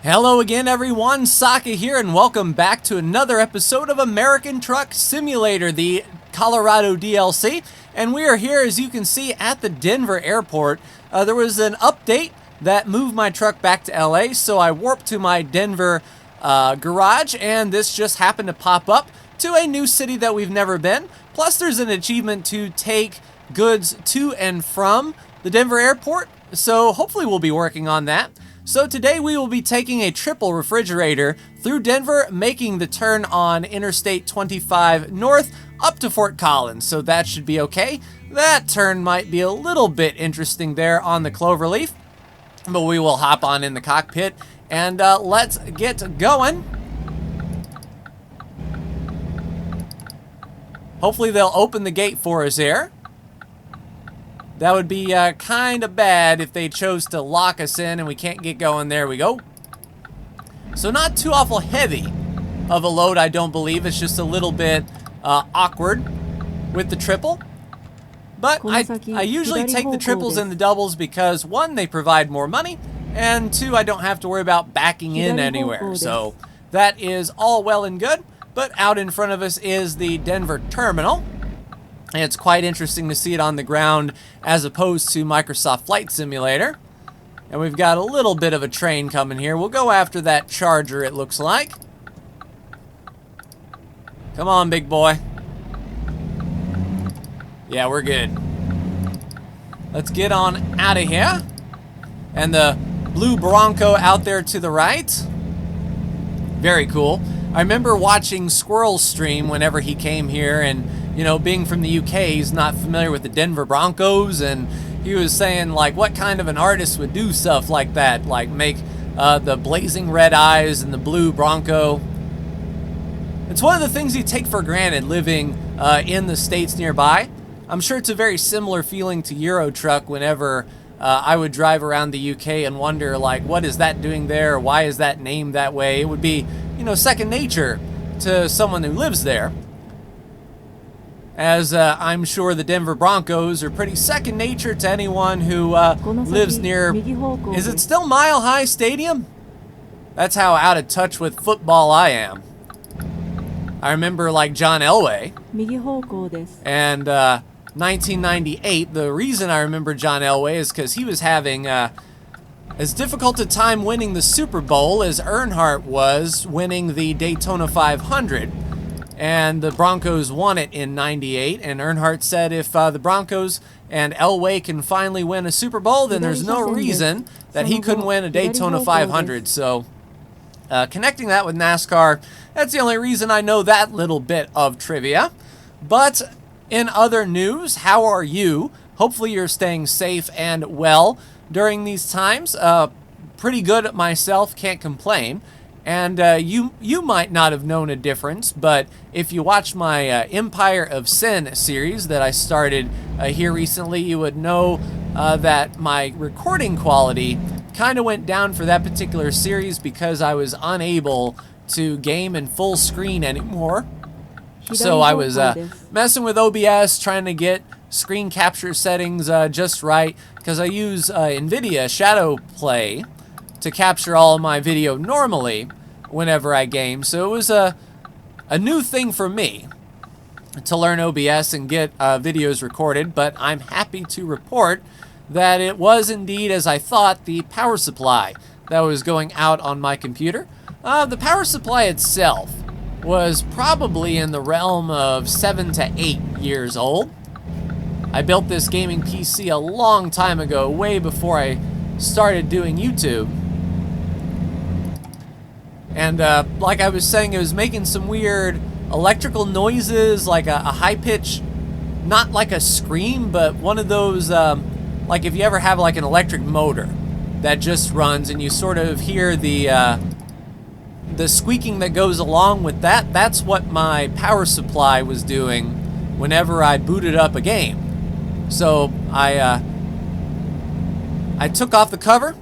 Hello again everyone, Saka here, and welcome back to another episode of American Truck Simulator, the Colorado DLC. And we are here, as you can see, at the Denver airport. There was an update that moved my truck back to LA, so I warped to my Denver garage, and this just happened to pop up to a new city that we've never been. Plus there's an achievement to take goods to and from the Denver airport, so hopefully we'll be working on that. So today we will be taking a triple refrigerator through Denver, making the turn on Interstate 25 North up to Fort Collins, so that should be okay. That turn might be a little bit interesting there on the Cloverleaf, but we will hop on in the cockpit and let's get going. Hopefully they'll open the gate for us here. That would be kind of bad if they chose to lock us in and we can't get going. There we go. So not too awful heavy of a load, I don't believe. It's just a little bit awkward with the triple. But I usually take the triples and the doubles because, one, they provide more money, and two, I don't have to worry about backing in anywhere. So that is all well and good. But out in front of us is the Denver terminal. And it's quite interesting to see it on the ground as opposed to Microsoft Flight Simulator. And we've got a little bit of a train coming here. We'll go after that Charger, it looks like. Come on, big boy. Yeah, we're good. Let's get on out of here. And the blue Bronco out there to the right. Very cool. I remember watching Squirrel's stream whenever he came here, and you know, being from the UK, he's not familiar with the Denver Broncos, and he was saying, like, what kind of an artist would do stuff like that, like make the blazing red eyes and the blue Bronco. It's one of the things you take for granted living in the states nearby. I'm sure it's a very similar feeling to Euro Truck whenever I would drive around the UK and wonder, like, what is that doing there? Why is that named that way? It would be, you know, second nature to someone who lives there. As I'm sure the Denver Broncos are pretty second nature to anyone who lives near... Is it still Mile High Stadium? That's how out of touch with football I am. I remember, like, John Elway. And 1998, the reason I remember John Elway is because he was having as difficult a time winning the Super Bowl as Earnhardt was winning the Daytona 500. And the Broncos won it in 98, and Earnhardt said if the Broncos and Elway can finally win a Super Bowl, then there's no reason that he couldn't win a Daytona 500. So connecting that with NASCAR, that's the only reason I know that little bit of trivia. But in other news, how are you? Hopefully you're staying safe and well during these times. Pretty good myself, can't complain. And you might not have known a difference, but if you watch my Empire of Sin series that I started here recently, you would know that my recording quality kind of went down for that particular series because I was unable to game in full screen anymore. So I was messing with OBS, trying to get screen capture settings just right, because I use NVidia Shadow Play to capture all of my video normally whenever I game. So it was a new thing for me to learn OBS and get videos recorded, but I'm happy to report that it was indeed, as I thought, the power supply that was going out on my computer. The power supply itself was probably in the realm of 7 to 8 years old. I built this gaming PC a long time ago, way before I started doing YouTube. And like I was saying, it was making some weird electrical noises, like a high pitch, not like a scream, but one of those, like if you ever have like an electric motor that just runs and you sort of hear the squeaking that goes along with that. That's what my power supply was doing whenever I booted up a game. So I took off the cover,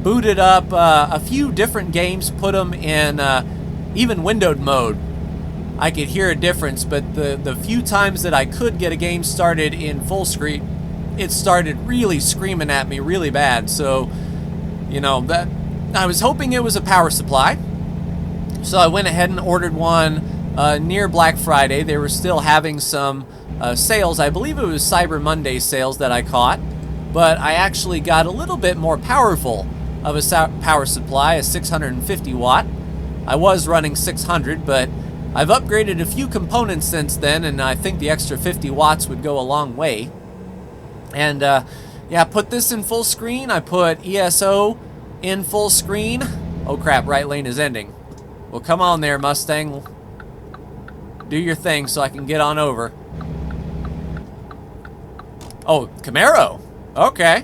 booted up a few different games, put them in even windowed mode. I could hear a difference, but the few times that I could get a game started in full screen, it started really screaming at me really bad. So, you know, I was hoping it was a power supply, so I went ahead and ordered one near Black Friday. They were still having some sales. I believe it was Cyber Monday sales that I caught, but I actually got a little bit more powerful of a power supply, a 650 watt. I was running 600, but I've upgraded a few components since then, and I think the extra 50 watts would go a long way. And yeah, put this in full screen. I put ESO in full screen. Oh crap, right lane is ending. Well, come on there, Mustang. Do your thing so I can get on over. Oh, Camaro. Okay.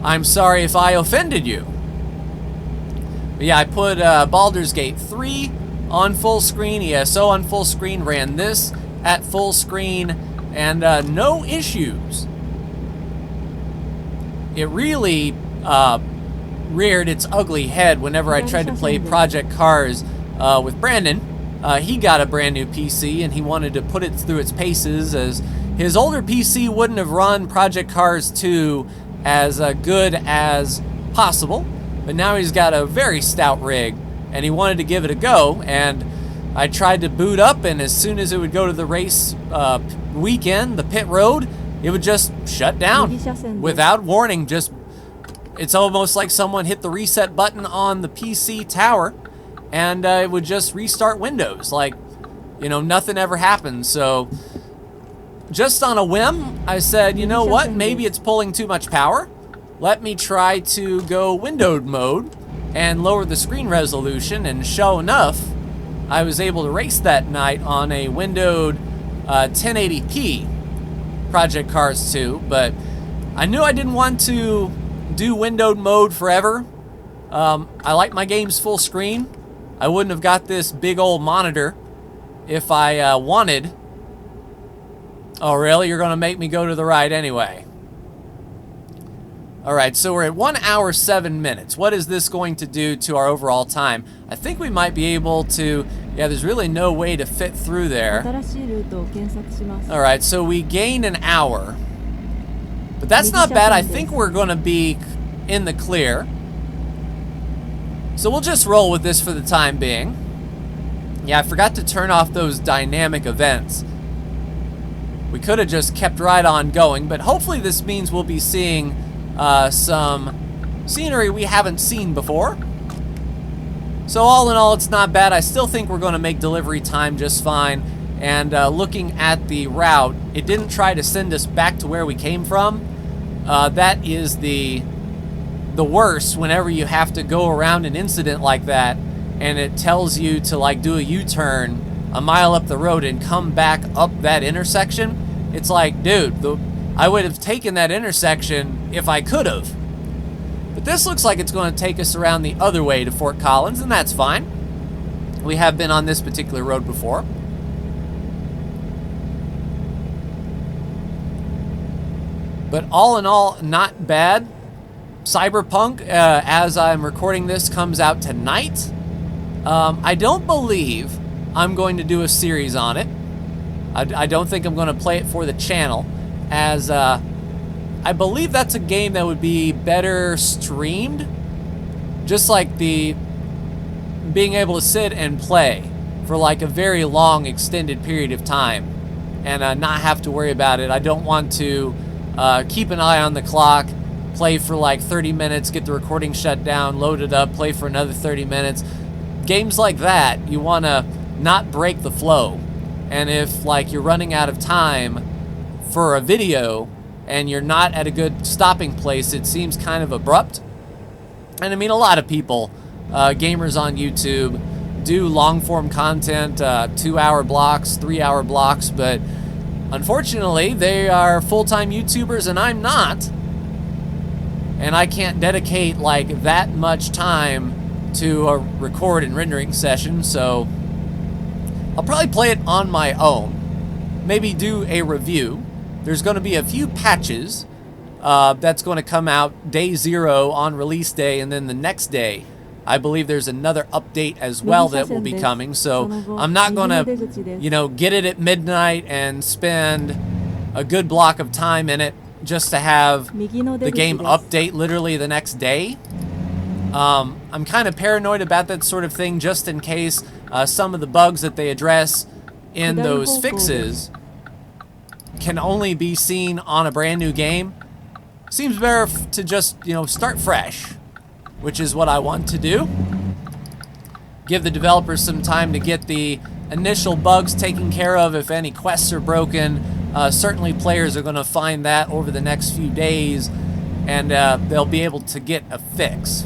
I'm sorry if I offended you. But yeah, I put Baldur's Gate 3 on full screen, ESO on full screen, ran this at full screen, and no issues. It really reared its ugly head whenever I tried to play Project Cars with Brandon. He got a brand new PC and he wanted to put it through its paces, as his older PC wouldn't have run Project Cars 2 as good as possible. But now he's got a very stout rig and he wanted to give it a go, and I tried to boot up, and as soon as it would go to the race weekend, the pit road, it would just shut down without warning. Just, it's almost like someone hit the reset button on the PC tower and it would just restart Windows, like, you know, nothing ever happened. So just on a whim, I said, you know what, maybe it's pulling too much power. Let me try to go windowed mode and lower the screen resolution, and sure enough, I was able to race that night on a windowed 1080p Project Cars 2, but I knew I didn't want to do windowed mode forever. I like my games full screen. I wouldn't have got this big old monitor if I wanted. Oh really? You're gonna make me go to the right anyway. Alright, so we're at 1 hour 7 minutes. What is this going to do to our overall time? I think we might be able to... Yeah, there's really no way to fit through there. Alright, so we gained an hour. But that's not bad. I think we're going to be in the clear. So we'll just roll with this for the time being. Yeah, I forgot to turn off those dynamic events. We could have just kept right on going, but hopefully this means we'll be seeing some scenery we haven't seen before. So all in all, it's not bad. I still think we're going to make delivery time just fine. And looking at the route, it didn't try to send us back to where we came from. That is the worst whenever you have to go around an incident like that and it tells you to like do a U-turn a mile up the road and come back up that intersection. It's like, dude, I would have taken that intersection if I could have. But this looks like it's going to take us around the other way to Fort Collins, and that's fine. We have been on this particular road before. But all in all, not bad. Cyberpunk, as I'm recording this, comes out tonight. I don't believe I'm going to do a series on it. I don't think I'm going to play it for the channel, as I believe that's a game that would be better streamed. Just like the being able to sit and play for like a very long extended period of time and not have to worry about it. I don't want to keep an eye on the clock, play for like 30 minutes, get the recording shut down, load it up, play for another 30 minutes. Games like that, you want to not break the flow. And if like you're running out of time for a video and you're not at a good stopping place, it seems kind of abrupt. And I mean, a lot of people, gamers on YouTube, do long form content, 2-hour blocks, 3-hour blocks, but unfortunately they are full-time YouTubers and I'm not. And I can't dedicate like that much time to a record and rendering session, so I'll probably play it on my own. Maybe do a review. There's going to be a few patches that's going to come out day 0 on release day, and then the next day I believe there's another update as well that will be coming. So I'm not going to, you know, get it at midnight and spend a good block of time in it just to have the game update literally the next day. I'm kind of paranoid about that sort of thing, just in case some of the bugs that they address in those fixes can only be seen on a brand new game. Seems better to just, start fresh, which is what I want to do. Give the developers some time to get the initial bugs taken care of. If any quests are broken, certainly players are going to find that over the next few days, and they'll be able to get a fix.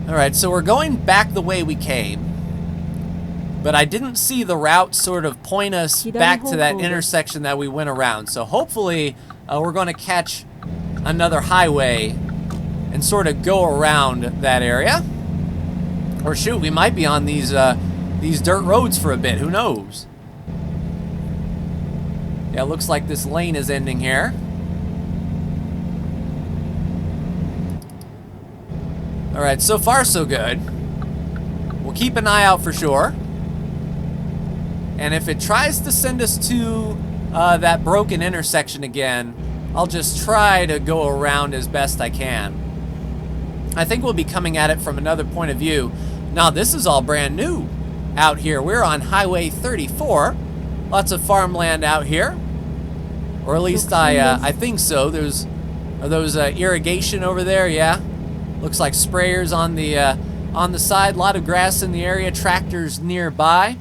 Alright, so we're going back the way we came, but I didn't see the route sort of point us back to that intersection that we went around. So hopefully we're going to catch another highway and sort of go around that area. Or shoot, we might be on these dirt roads for a bit. Who knows? Yeah, it looks like this lane is ending here. Alright, so far so good. We'll keep an eye out for sure. And if it tries to send us to that broken intersection again, I'll just try to go around as best I can. I think we'll be coming at it from another point of view. Now, this is all brand new out here. We're on Highway 34. Lots of farmland out here. Or at least I think so. Are those irrigation over there? Yeah. Looks like sprayers on the side. A lot of grass in the area. Tractors nearby.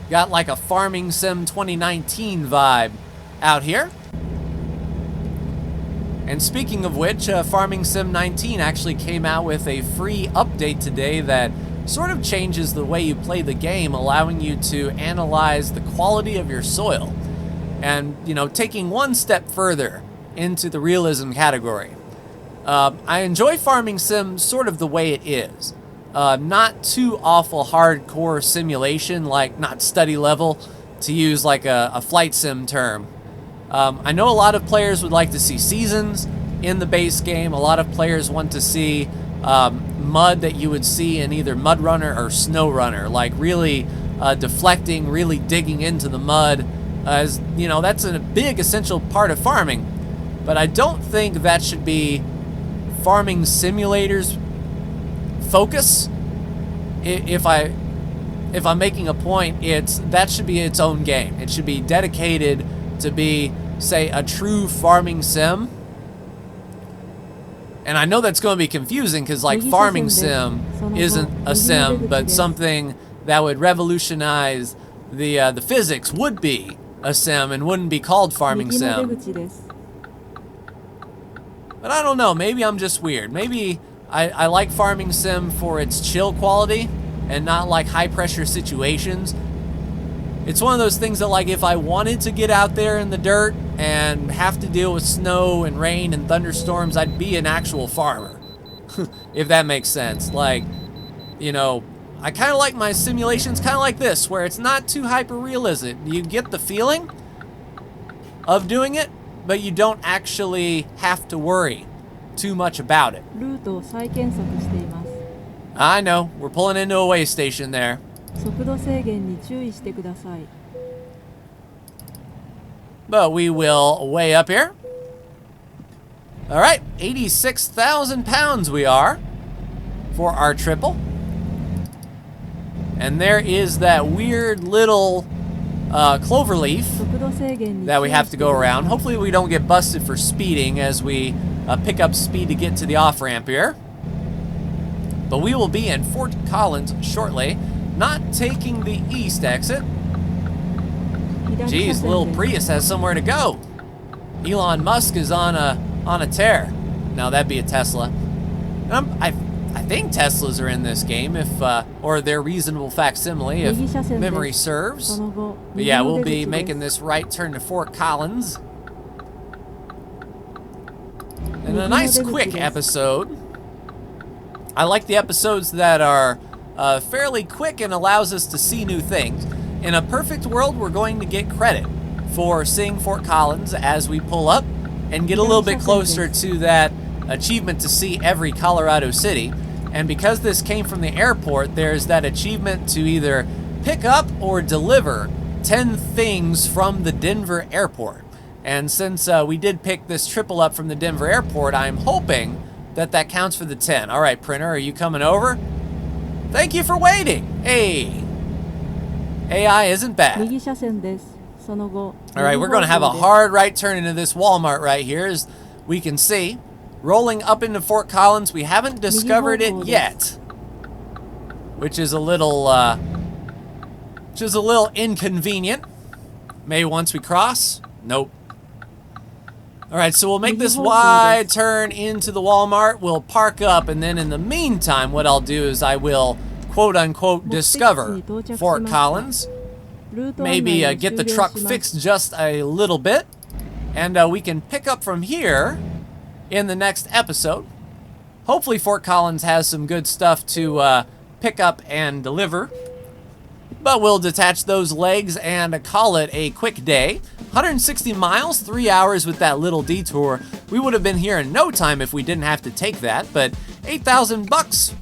Got like a Farming Sim 2019 vibe out here. And speaking of which, Farming Sim 19 actually came out with a free update today that sort of changes the way you play the game, allowing you to analyze the quality of your soil. And, taking one step further into the realism category. I enjoy Farming Sim sort of the way it is. Not too awful hardcore simulation, like not study level, to use like a flight sim term. I know a lot of players would like to see seasons in the base game. A lot of players want to see mud that you would see in either Mud Runner or Snow Runner, like really deflecting, really digging into the mud. As that's a big essential part of farming. But I don't think that should be Farming Simulator's focus. If I'm making a point, that should be its own game. It should be dedicated to be, say, a true farming sim. And I know that's going to be confusing because, like, Farming Sim isn't a sim, but something that would revolutionize the physics would be a sim and wouldn't be called Farming Sim. But I don't know, maybe I'm just weird. Maybe I like Farming Sim for its chill quality and not like high pressure situations. It's one of those things that, like, if I wanted to get out there in the dirt and have to deal with snow and rain and thunderstorms, I'd be an actual farmer. If that makes sense. Like, I kind of like my simulations kind of like this, where it's not too hyper-realistic. You get the feeling of doing it, but you don't actually have to worry too much about it. I know, we're pulling into a way station there. But we will weigh up here. Alright, 86,000 pounds we are for our triple. And there is that weird little clover leaf that we have to go around. Hopefully we don't get busted for speeding as we pick up speed to get to the off-ramp here. But we will be in Fort Collins shortly, not taking the east exit. Geez, little Prius has somewhere to go. Elon Musk is on a tear. Now that'd be a Tesla. And I think Teslas are in this game, or they're reasonable facsimile if memory serves. But yeah, we'll be making this right turn to Fort Collins. And a nice quick episode. I like the episodes that are fairly quick and allows us to see new things. In a perfect world, we're going to get credit for seeing Fort Collins as we pull up and get a little bit closer to that achievement to see every Colorado city. And because this came from the airport, there's that achievement to either pick up or deliver 10 things from the Denver airport. And since we did pick this triple up from the Denver airport, I'm hoping that that counts for the 10. All right, printer, are you coming over? Thank you for waiting. Hey, AI isn't bad. All right, we're going to have a hard right turn into this Walmart right here, as we can see. Rolling up into Fort Collins. We haven't discovered it yet, which is a little inconvenient. Maybe once we cross. Nope. All right, so we'll make this wide turn into the Walmart. We'll park up, and then in the meantime, what I'll do is I will, quote-unquote, discover Fort Collins. Maybe get the truck fixed just a little bit, and we can pick up from here in the next episode. Hopefully Fort Collins has some good stuff to pick up and deliver. But we'll detach those legs and call it a quick day. 160 miles, 3 hours with that little detour. We would have been here in no time if we didn't have to take that, but 8,000 bucks.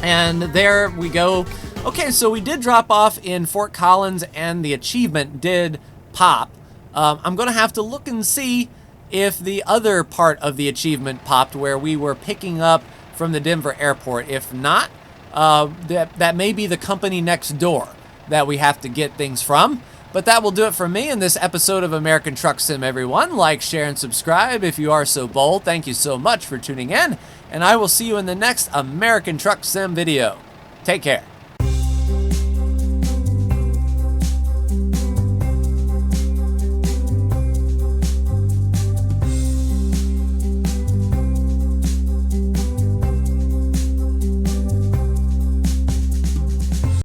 And there we go. Okay, so we did drop off in Fort Collins and the achievement did pop. I'm gonna have to look and see if the other part of the achievement popped where we were picking up from the Denver airport. If not, that may be the company next door that we have to get things from. But that will do it for me in this episode of American Truck Sim, everyone. Like, share, and subscribe if you are so bold. Thank you so much for tuning in, and I will see you in the next American Truck Sim video. Take care.